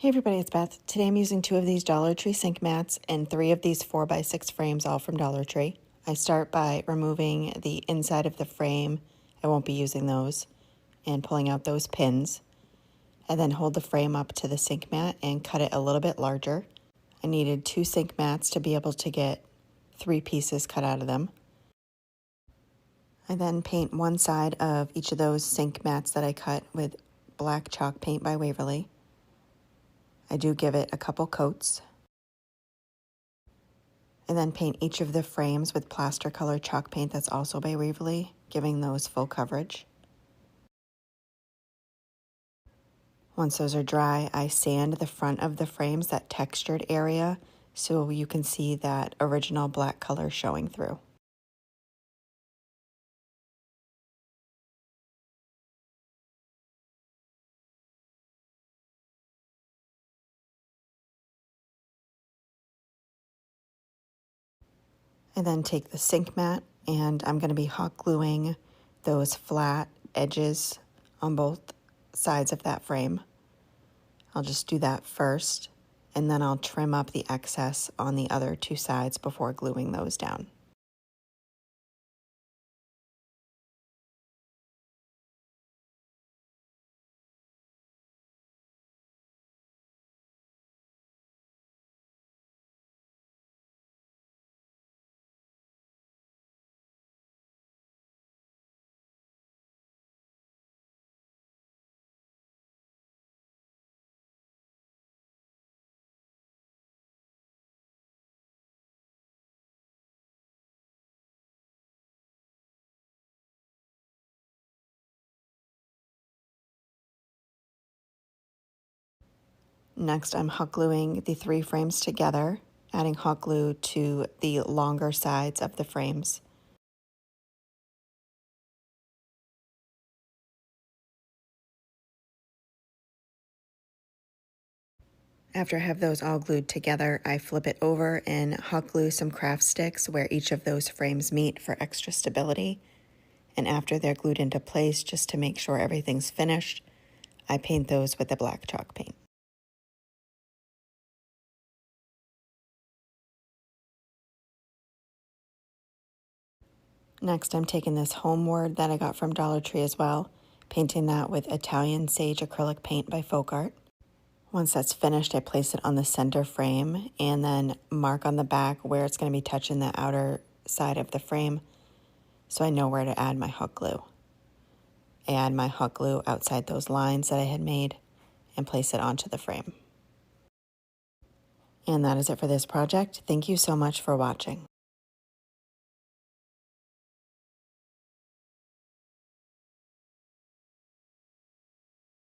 Hey everybody, it's Beth. Today I'm using 2 of these Dollar Tree sink mats and 3 of these 4x6 frames, all from Dollar Tree. I start by removing the inside of the frame. I won't be using those. And pulling out those pins. I then hold the frame up to the sink mat and cut it a little bit larger. I needed 2 sink mats to be able to get 3 pieces cut out of them. I then paint one side of each of those sink mats that I cut with black chalk paint by Waverly. I do give it a couple coats. And then paint each of the frames with plaster color chalk paint that's also by Waverly, giving those full coverage. Once those are dry, I sand the front of the frames, that textured area, so you can see that original black color showing through. I then take the sink mat and I'm going to be hot gluing those flat edges on both sides of that frame. I'll just do that first, and then I'll trim up the excess on the other 2 sides before gluing those down. Next, I'm hot gluing the 3 frames together, adding hot glue to the longer sides of the frames. After I have those all glued together, I flip it over and hot glue some craft sticks where each of those frames meet for extra stability. And after they're glued into place, just to make sure everything's finished, I paint those with the black chalk paint. Next, I'm taking this homeward that I got from Dollar Tree as well, painting that with Italian Sage acrylic paint by Folk Art. Once that's finished, I place it on the center frame and then mark on the back where it's going to be touching the outer side of the frame so I know where to add my hot glue. I add my hot glue outside those lines that I had made and place it onto the frame. And that is it for this project. Thank you so much for watching.